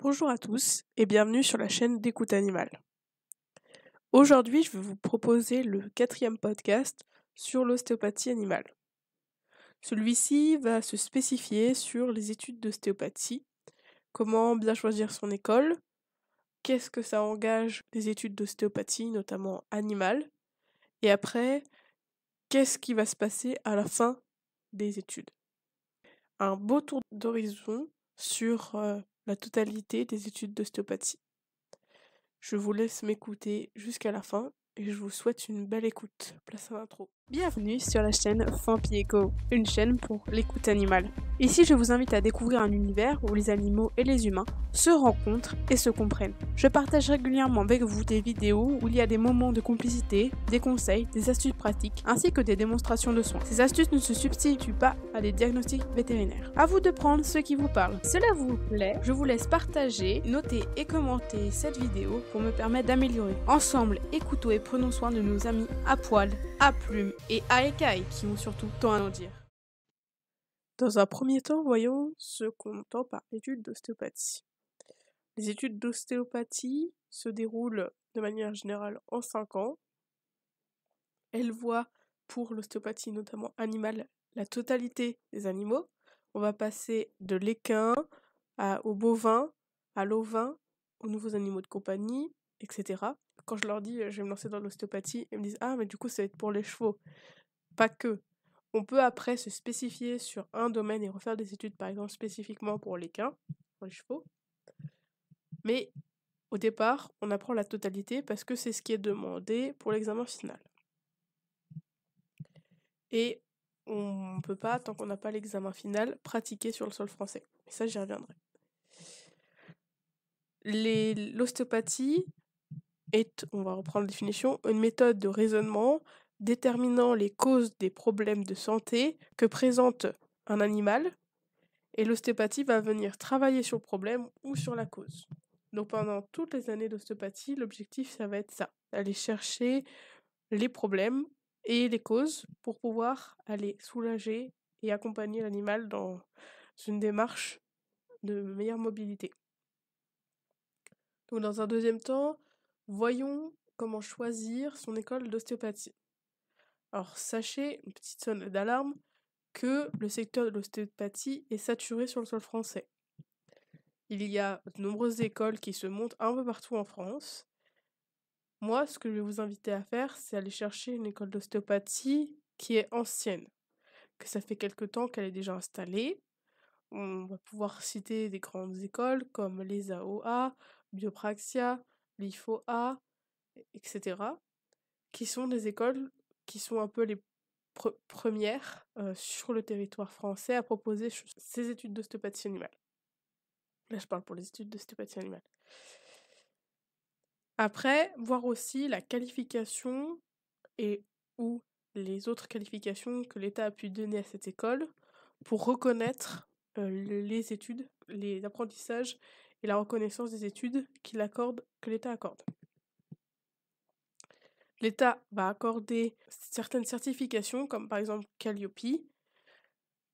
Bonjour à tous et bienvenue sur la chaîne d'Écoute Animale. Aujourd'hui, je vais vous proposer le 4e podcast sur l'ostéopathie animale. Celui-ci va se spécifier sur les études d'ostéopathie, comment bien choisir son école, qu'est-ce que ça engage les études d'ostéopathie, notamment animale, et après, qu'est-ce qui va se passer à la fin des études. Un beau tour d'horizon sur la totalité des études d'ostéopathie. Je vous laisse m'écouter jusqu'à la fin et je vous souhaite une belle écoute. Place à l'intro. Bienvenue sur la chaîne Fampieko, une chaîne pour l'écoute animale. Ici, je vous invite à découvrir un univers où les animaux et les humains se rencontrent et se comprennent. Je partage régulièrement avec vous des vidéos où il y a des moments de complicité, des conseils, des astuces pratiques, ainsi que des démonstrations de soins. Ces astuces ne se substituent pas à des diagnostics vétérinaires. À vous de prendre ce qui vous parle. Cela vous plaît? Je vous laisse partager, noter et commenter cette vidéo pour me permettre d'améliorer. Ensemble, écoutons et prenons soin de nos amis à poil, à plumes et à écailles qui ont surtout tant à nous dire. Dans un premier temps, voyons ce qu'on entend par études d'ostéopathie. Les études d'ostéopathie se déroulent de manière générale en 5 ans. Elles voient pour l'ostéopathie notamment animale la totalité des animaux. On va passer de l'équin au bovin, à l'ovin, aux nouveaux animaux de compagnie, etc. Quand je leur dis je vais me lancer dans l'ostéopathie, ils me disent ah mais du coup ça va être pour les chevaux. Pas que. On peut après se spécifier sur un domaine et refaire des études par exemple spécifiquement pour l'équin, pour les chevaux. Mais au départ, on apprend la totalité parce que c'est ce qui est demandé pour l'examen final. Et on ne peut pas, tant qu'on n'a pas l'examen final, pratiquer sur le sol français. Et ça, j'y reviendrai. L'ostéopathie est, on va reprendre la définition, une méthode de raisonnement déterminant les causes des problèmes de santé que présente un animal, et l'ostéopathie va venir travailler sur le problème ou sur la cause. Donc pendant toutes les années d'ostéopathie, l'objectif, ça va être ça, aller chercher les problèmes et les causes pour pouvoir aller soulager et accompagner l'animal dans une démarche de meilleure mobilité. Donc dans un deuxième temps, voyons comment choisir son école d'ostéopathie. Alors sachez, une petite sonnette d'alarme, que le secteur de l'ostéopathie est saturé sur le sol français. Il y a de nombreuses écoles qui se montent un peu partout en France. Moi, ce que je vais vous inviter à faire, c'est aller chercher une école d'ostéopathie qui est ancienne, que ça fait quelque temps qu'elle est déjà installée. On va pouvoir citer des grandes écoles comme les AOA, Biopraxia, l'IFOA, etc., qui sont des écoles qui sont un peu les premières sur le territoire français à proposer ces études d'ostéopathie animale. Là, je parle pour les études d'ostéopathie animale. Après, voir aussi la qualification et ou les autres qualifications que l'État a pu donner à cette école pour reconnaître les études, les apprentissages et la reconnaissance des études que l'État accorde. L'État va accorder certaines certifications, comme par exemple Calliope,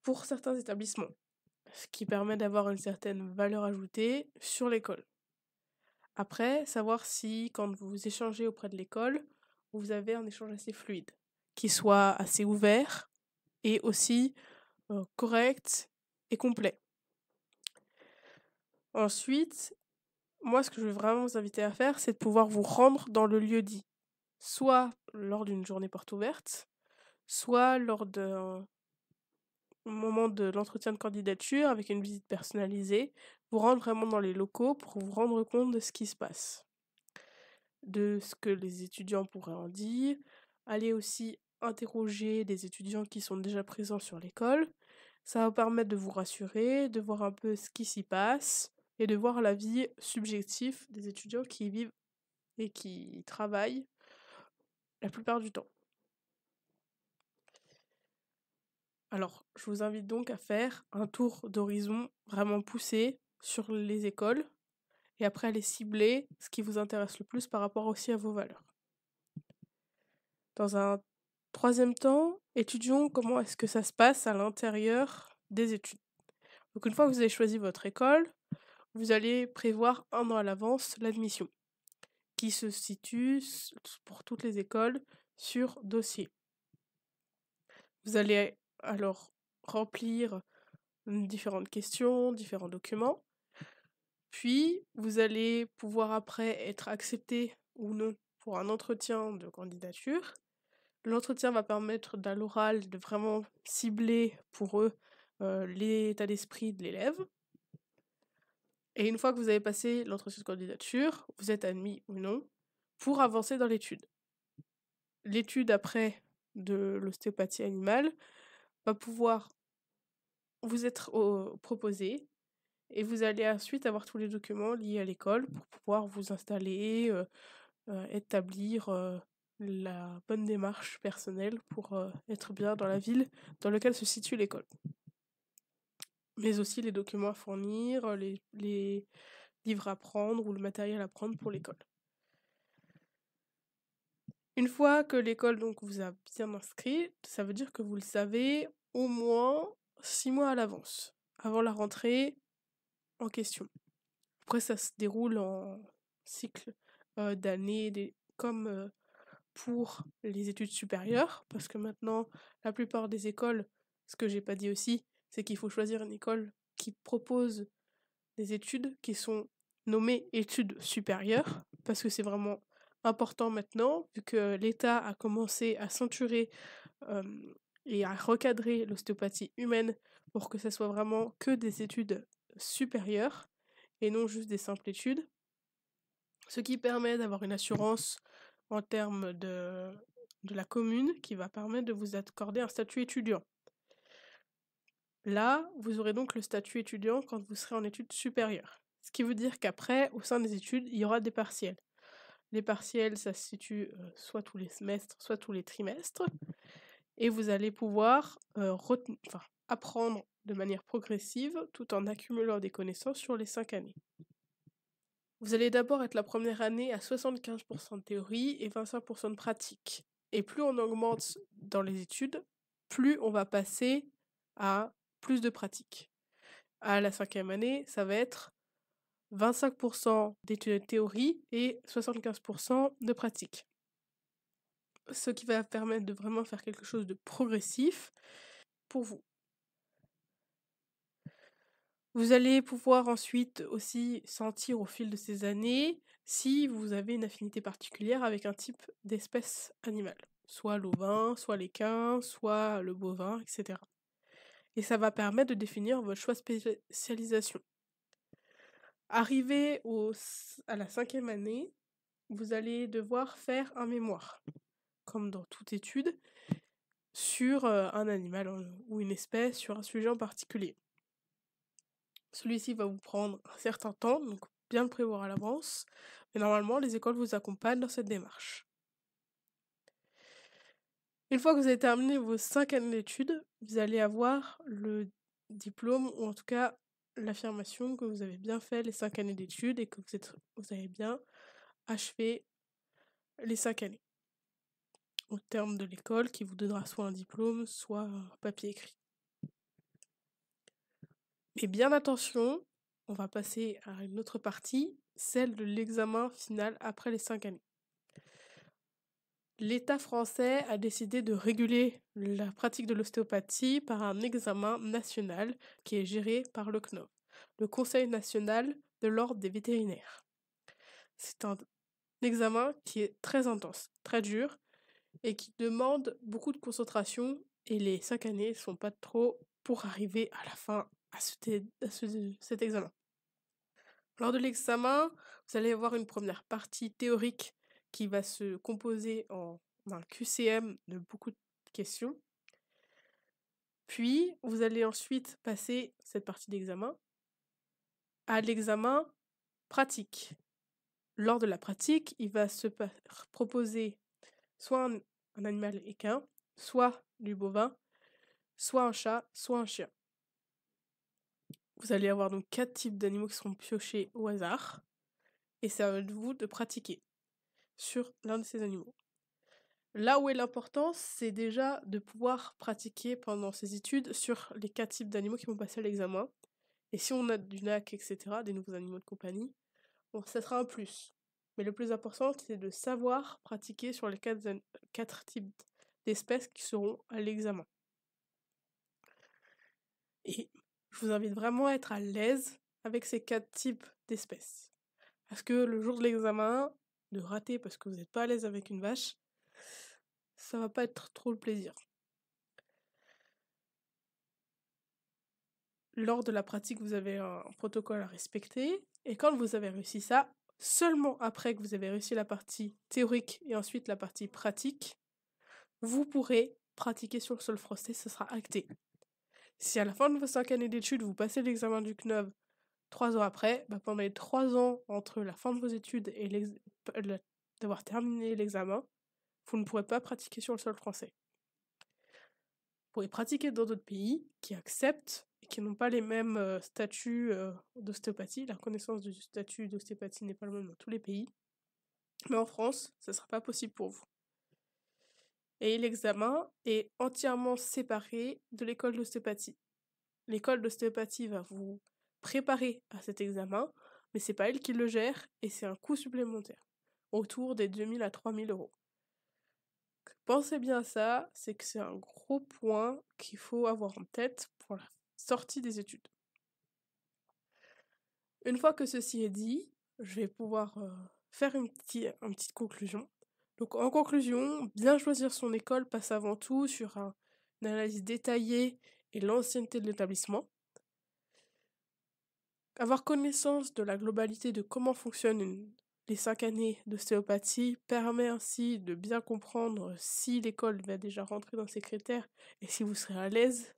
pour certains établissements, ce qui permet d'avoir une certaine valeur ajoutée sur l'école. Après, savoir si, quand vous échangez auprès de l'école, vous avez un échange assez fluide, qui soit assez ouvert et aussi correct et complet. Ensuite, moi, ce que je veux vraiment vous inviter à faire, c'est de pouvoir vous rendre dans le lieu dit, soit lors d'une journée porte ouverte, soit lors d'un moment de l'entretien de candidature avec une visite personnalisée, vous rendre vraiment dans les locaux pour vous rendre compte de ce qui se passe, de ce que les étudiants pourraient en dire, aller aussi interroger des étudiants qui sont déjà présents sur l'école. Ça va permettre de vous rassurer, de voir un peu ce qui s'y passe et de voir la vie subjective des étudiants qui y vivent et qui y travaillent la plupart du temps. Alors, je vous invite donc à faire un tour d'horizon vraiment poussé sur les écoles et après aller cibler ce qui vous intéresse le plus par rapport aussi à vos valeurs. Dans un troisième temps, étudions comment est-ce que ça se passe à l'intérieur des études. Donc une fois que vous avez choisi votre école, vous allez prévoir 1 an à l'avance l'admission, qui se situe pour toutes les écoles sur dossier. Vous allez alors remplir différentes questions, différents documents, puis vous allez pouvoir après être accepté ou non pour un entretien de candidature. L'entretien va permettre à l'oral de vraiment cibler pour eux l'état d'esprit de l'élève. Et une fois que vous avez passé l'entretien de candidature, vous êtes admis ou non pour avancer dans l'étude. L'étude après de l'ostéopathie animale va pouvoir vous être proposée et vous allez ensuite avoir tous les documents liés à l'école pour pouvoir vous installer, établir la bonne démarche personnelle pour être bien dans la ville dans laquelle se situe l'école. Mais aussi les documents à fournir, les livres à prendre ou le matériel à prendre pour l'école. Une fois que l'école donc vous a bien inscrit, ça veut dire que vous le savez au moins 6 mois à l'avance, avant la rentrée en question. Après, ça se déroule en cycle d'années, comme pour les études supérieures, parce que maintenant, la plupart des écoles, ce que j'ai pas dit aussi, c'est qu'il faut choisir une école qui propose des études qui sont nommées études supérieures, parce que c'est vraiment important maintenant, vu que l'État a commencé à ceinturer et à recadrer l'ostéopathie humaine pour que ça soit vraiment que des études supérieures et non juste des simples études, ce qui permet d'avoir une assurance en termes de la commune qui va permettre de vous accorder un statut étudiant. Là, vous aurez donc le statut étudiant quand vous serez en études supérieures. Ce qui veut dire qu'après, au sein des études, il y aura des partiels. Les partiels, ça se situe soit tous les semestres, soit tous les trimestres. Et vous allez pouvoir apprendre de manière progressive tout en accumulant des connaissances sur les 5 années. Vous allez d'abord être la première année à 75% de théorie et 25% de pratique. Et plus on augmente dans les études, plus on va passer à plus de pratique. À la 5e année, ça va être 25% d'études de théorie et 75% de pratique. Ce qui va permettre de vraiment faire quelque chose de progressif pour vous. Vous allez pouvoir ensuite aussi sentir au fil de ces années si vous avez une affinité particulière avec un type d'espèce animale, soit l'ovin, soit l'équin, soit le bovin, etc. Et ça va permettre de définir votre choix de spécialisation. Arrivé à la 5e année, vous allez devoir faire un mémoire, comme dans toute étude, sur un animal ou une espèce, sur un sujet en particulier. Celui-ci va vous prendre un certain temps, donc bien le prévoir à l'avance, mais normalement les écoles vous accompagnent dans cette démarche. Une fois que vous avez terminé vos 5 années d'études, vous allez avoir le diplôme, ou en tout cas l'affirmation que vous avez bien fait les 5 années d'études et que vous avez bien achevé les 5 années. Au terme de l'école, qui vous donnera soit un diplôme, soit un papier écrit. Mais bien attention, on va passer à une autre partie, celle de l'examen final après les 5 années. L'État français a décidé de réguler la pratique de l'ostéopathie par un examen national qui est géré par le CNOV, le Conseil national de l'ordre des vétérinaires. C'est un examen qui est très intense, très dur, et qui demande beaucoup de concentration, et les 5 années ne sont pas trop pour arriver à la fin à cet examen. Lors de l'examen, vous allez avoir une première partie théorique qui va se composer en un QCM de beaucoup de questions. Puis, vous allez ensuite passer cette partie d'examen à l'examen pratique. Lors de la pratique, il va se proposer soit un animal équin, soit du bovin, soit un chat, soit un chien. Vous allez avoir donc 4 types d'animaux qui seront piochés au hasard, et c'est à vous de pratiquer sur l'un de ces animaux. Là où est l'importance, c'est déjà de pouvoir pratiquer pendant ces études sur les 4 types d'animaux qui vont passer à l'examen, Et si on a du NAC, etc., des nouveaux animaux de compagnie, bon, ça sera un plus. Mais le plus important, c'est de savoir pratiquer sur les 4 types d'espèces qui seront à l'examen. Et je vous invite vraiment à être à l'aise avec ces 4 types d'espèces. Parce que le jour de l'examen, de rater parce que vous n'êtes pas à l'aise avec une vache, ça va pas être trop le plaisir. Lors de la pratique, vous avez un protocole à respecter, et quand vous avez réussi ça, seulement après que vous avez réussi la partie théorique et ensuite la partie pratique, vous pourrez pratiquer sur le sol français, ce sera acté. Si à la fin de vos 5 années d'études, vous passez l'examen du CNOV 3 ans après, pendant les 3 ans entre la fin de vos études et d'avoir terminé l'examen, vous ne pourrez pas pratiquer sur le sol français. Vous pourrez pratiquer dans d'autres pays qui acceptent et qui n'ont pas les mêmes statuts d'ostéopathie. La reconnaissance du statut d'ostéopathie n'est pas le même dans tous les pays. Mais en France, ça ne sera pas possible pour vous. Et l'examen est entièrement séparé de l'école d'ostéopathie. L'école d'ostéopathie va vous préparer à cet examen, mais c'est pas elle qui le gère et c'est un coût supplémentaire, autour des 2 000 à 3 000 euros. Pensez bien à ça, c'est que c'est un gros point qu'il faut avoir en tête pour la sortie des études. Une fois que ceci est dit, je vais pouvoir faire une petite conclusion. Donc en conclusion, bien choisir son école passe avant tout sur une analyse détaillée et l'ancienneté de l'établissement. Avoir connaissance de la globalité de comment fonctionnent les 5 années d'ostéopathie permet ainsi de bien comprendre si l'école va déjà rentrer dans ces critères et si vous serez à l'aise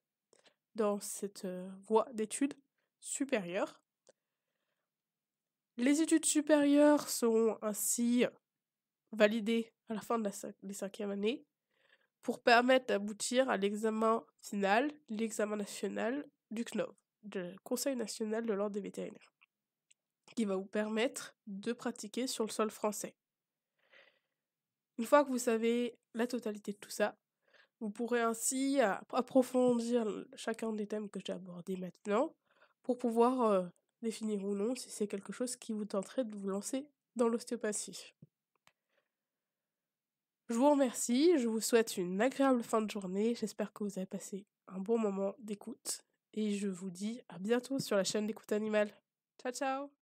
dans cette voie d'études supérieures. Les études supérieures seront ainsi validées à la fin de la 5e année pour permettre d'aboutir à l'examen final, l'examen national du CNOV, du Conseil national de l'ordre des vétérinaires, qui va vous permettre de pratiquer sur le sol français. Une fois que vous savez la totalité de tout ça, vous pourrez ainsi approfondir chacun des thèmes que j'ai abordés maintenant pour pouvoir définir ou non si c'est quelque chose qui vous tenterait de vous lancer dans l'ostéopathie. Je vous remercie, je vous souhaite une agréable fin de journée, j'espère que vous avez passé un bon moment d'écoute et je vous dis à bientôt sur la chaîne d'écoute animale. Ciao ciao!